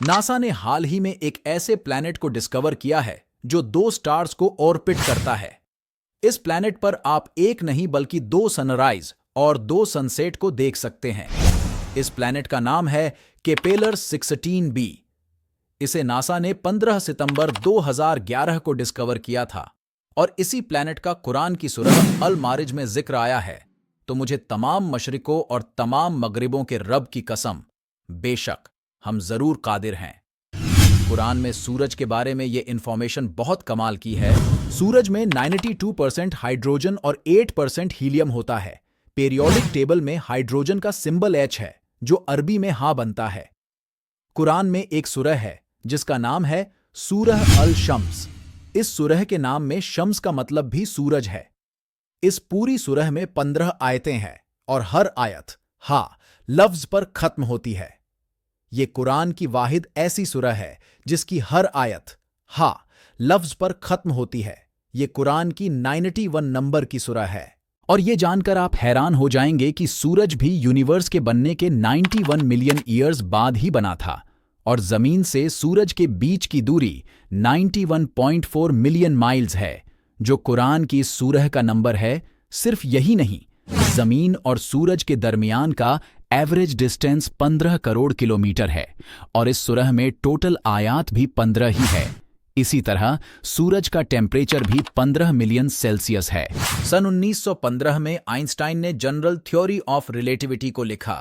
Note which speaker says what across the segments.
Speaker 1: NASA ने हाल ही में एक ऐसे प्लैनेट को डिस्कवर किया है जो 2 स्टार्स को ऑर्बिट करता है। इस प्लैनेट पर आप एक नहीं बल्कि 2 सनराइज और 2 सनसेट को देख सकते हैं। इस प्लैनेट का नाम है केपेलर 16b। इसे नासा ने 15 सितंबर 2011 को डिस्कवर किया था और इसी प्लैनेट का कुरान की सूरह अल मारिज में जिक्र आया है। तो मुझे तमाम मशरिकों और तमाम मगरिबों के रब की कसम, बेशक हम जरूर कादिर हैं। कुरान में सूरज के बारे में ये इंफॉर्मेशन बहुत कमाल की है। सूरज में 92% हाइड्रोजन और 8% हीलियम होता है। पीरियोडिक टेबल में हाइड्रोजन का सिंबल H है जो अरबी में हा बनता है। कुरान में एक सूरह है जिसका नाम है सूरह अल शम्स। इस सूरह के नाम में शम्स का मतलब भी सूरज है। इस पूरी सूरह में 15 आयतें हैं और हर आयत हा लफ्ज पर खत्म होती है। ये कुरान की वाहिद ऐसी सूरह है जिसकी हर आयत हा लफ्ज पर खत्म होती है। ये कुरान की 91 नंबर की सूरह है। और ये जानकर आप हैरान हो जाएंगे कि सूरज भी यूनिवर्स के बनने के 91 मिलियन ईयर्स बाद ही बना था और जमीन से सूरज के बीच की दूरी 91.4 मिलियन माइल्स है, जो कुरान की इस सूरह का नंबर है। सिर्फ यही नहीं, जमीन और सूरज के दरमियान का एवरेज डिस्टेंस 15 करोड़ किलोमीटर है और इस सूरह में टोटल आयात भी 15 ही है। इसी तरह सूरज का टेम्परेचर भी 15 मिलियन सेल्सियस है। सन 1915 में आइंस्टाइन ने जनरल थ्योरी ऑफ रिलेटिविटी को लिखा।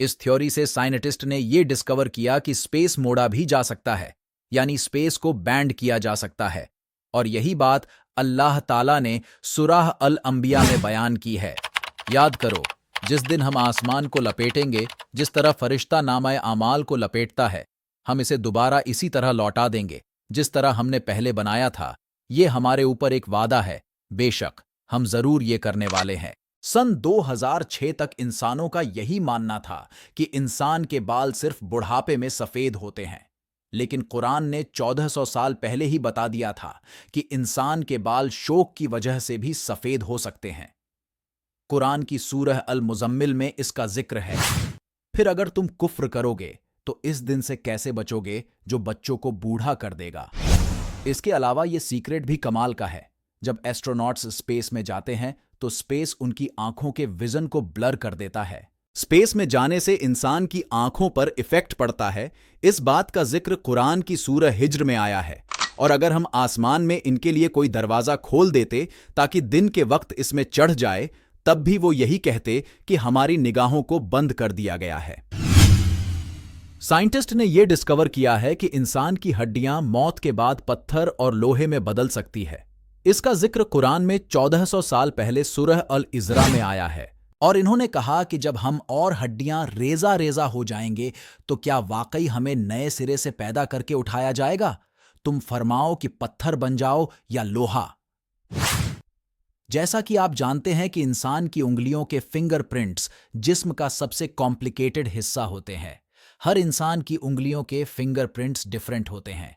Speaker 1: इस थ्योरी से साइंटिस्ट ने यह डिस्कवर किया कि स्पेस मोड़ा भी जा सकता है, यानी स्पेस को बैंड किया जा सकता है। और यही बात अल्लाह ताला ने सूरह अल अंबिया में बयान की है। याद करो, जिस दिन हम आसमान को लपेटेंगे, जिस तरह फरिश्ता नामाए आमाल को लपेटता है, हम इसे दोबारा इसी तरह लौटा देंगे जिस तरह हमने पहले बनाया था। ये हमारे ऊपर एक वादा है, बेशक हम जरूर ये करने वाले हैं। सन 2006 तक इंसानों का यही मानना था कि इंसान के बाल सिर्फ बुढ़ापे में सफेद होते हैं, लेकिन कुरान ने 1400 साल पहले ही बता दिया था कि इंसान के बाल शोक की वजह से भी सफेद हो सकते हैं। कुरान की सूरह अल मुजम्मिल में इसका जिक्र है। फिर अगर तुम कुफ्र करोगे तो इस दिन से कैसे बचोगे जो बच्चों को बूढ़ा कर देगा। इसके अलावा ये सीक्रेट भी कमाल का है। जब एस्ट्रोनॉट्स स्पेस में जाते हैं तो स्पेस उनकी आंखों के विजन को ब्लर कर देता है। स्पेस में जाने से इंसान की आंखों पर इफेक्ट पड़ता है। इस बात का जिक्र कुरान की सूरह हिज्र में आया है। और अगर हम आसमान में इनके लिए कोई दरवाजा खोल देते ताकि दिन के वक्त इसमें चढ़ जाए, तब भी वो यही कहते कि हमारी निगाहों को बंद कर दिया गया है। साइंटिस्ट ने यह डिस्कवर किया है कि इंसान की हड्डियां मौत के बाद पत्थर और लोहे में बदल सकती है। इसका जिक्र कुरान में 1400 साल पहले सूरह अल इज़रा में आया है। और इन्होंने कहा कि जब हम और हड्डियां रेजा रेजा हो जाएंगे तो क्या वाकई हमें नए सिरे से पैदा करके उठाया जाएगा? तुम फरमाओ कि पत्थर बन जाओ या लोहा। जैसा कि आप जानते हैं कि इंसान की उंगलियों के फिंगरप्रिंट्स जिस्म का सबसे कॉम्प्लिकेटेड हिस्सा होते हैं। हर इंसान की उंगलियों के फिंगरप्रिंट्स डिफरेंट होते हैं।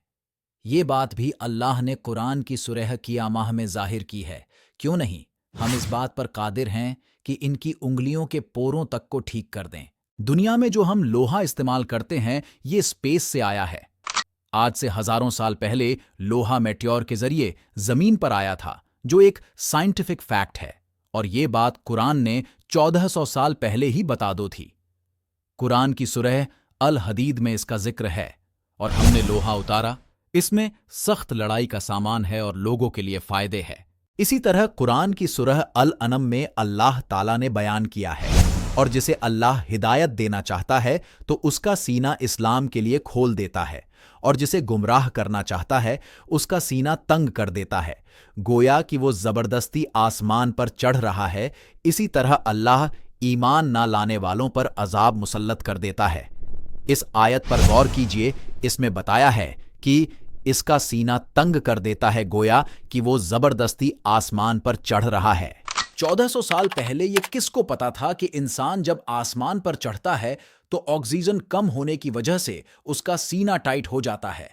Speaker 1: ये बात भी अल्लाह ने कुरान की सूरह क़ियामह में जाहिर की है। क्यों नहीं, हम इस बात पर कादिर हैं कि इनकी उंगलियों के पोरों तक को ठीक कर दें। दुनिया में जो हम लोहा इस्तेमाल करते हैं, ये स्पेस से आया है। आज से हजारों साल पहले लोहा मेट्योर के जरिए जमीन पर आया था, जो एक साइंटिफिक फैक्ट है। और ये बात कुरान ने 1400 साल पहले ही बता दो थी। कुरान की सूरह अल हदीद में इसका जिक्र है। और हमने लोहा उतारा, इसमें सख्त लड़ाई का सामान है और लोगों के लिए फायदे है। इसी तरह कुरान की सूरह अल अनम में अल्लाह ताला ने बयान किया है, और जिसे अल्लाह हिदायत देना चाहता है तो उसका सीना इस्लाम के लिए खोल देता है, और जिसे गुमराह करना चाहता है उसका सीना तंग कर देता है, गोया कि वो जबरदस्ती आसमान पर चढ़ रहा है। इसी तरह अल्लाह ईमान ना लाने वालों पर अजाब मुसल्लत कर देता है। इस आयत पर गौर कीजिए, इसमें बताया है कि इसका सीना तंग कर देता है, गोया कि वो जबरदस्ती आसमान पर चढ़ रहा है। 1400 साल पहले ये किसको पता था कि इंसान जब आसमान पर चढ़ता है तो ऑक्सीजन कम होने की वजह से उसका सीना टाइट हो जाता है।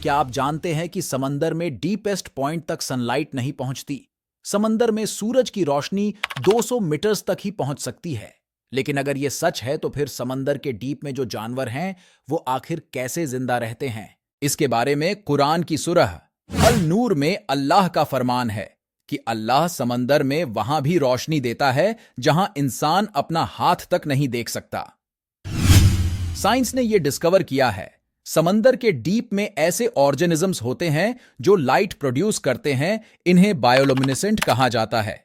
Speaker 1: क्या आप जानते हैं कि समंदर में डीपेस्ट पॉइंट तक सनलाइट नहीं पहुंचती? समंदर में सूरज की रोशनी 200 मीटर्स तक ही पहुंच सकती है, लेकिन अगर ये सच है तो फिर समंदर के डीप में जो जानवर हैं वो आखिर कैसे जिंदा रहते हैं? इसके बारे में कुरान की सूरह अल नूर में अल्लाह का फरमान है कि अल्लाह समंदर में वहां भी रोशनी देता है जहां इंसान अपना हाथ तक नहीं देख सकता। साइंस ने यह डिस्कवर किया है समंदर के डीप में ऐसे ऑर्गेनिजम्स होते हैं जो लाइट प्रोड्यूस करते हैं, इन्हें बायोलुमिनेसेंट कहा जाता है।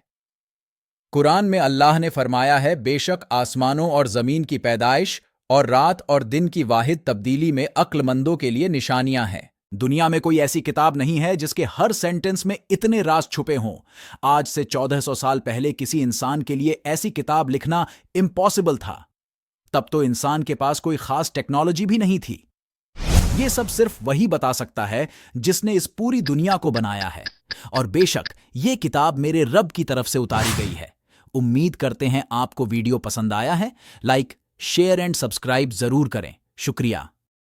Speaker 1: कुरान में अल्लाह ने फरमाया है, बेशक आसमानों और जमीन की पैदाइश और रात और दिन की वाहिद तब्दीली में अक्लमंदों के लिए निशानियां हैं। दुनिया में कोई ऐसी किताब नहीं है जिसके हर सेंटेंस में इतने राज छुपे हों। आज से 1400 साल पहले किसी इंसान के लिए ऐसी किताब लिखना इम्पॉसिबल था। तब तो इंसान के पास कोई खास टेक्नोलॉजी भी नहीं थी। ये सब सिर्फ वही बता सकता है जिसने इस पूरी दुनिया को बनाया है। और बेशक ये किताब मेरे रब की तरफ से उतारी गई है। उम्मीद करते हैं आपको वीडियो पसंद आया है। लाइक, शेयर एंड सब्सक्राइब जरूर करें। शुक्रिया।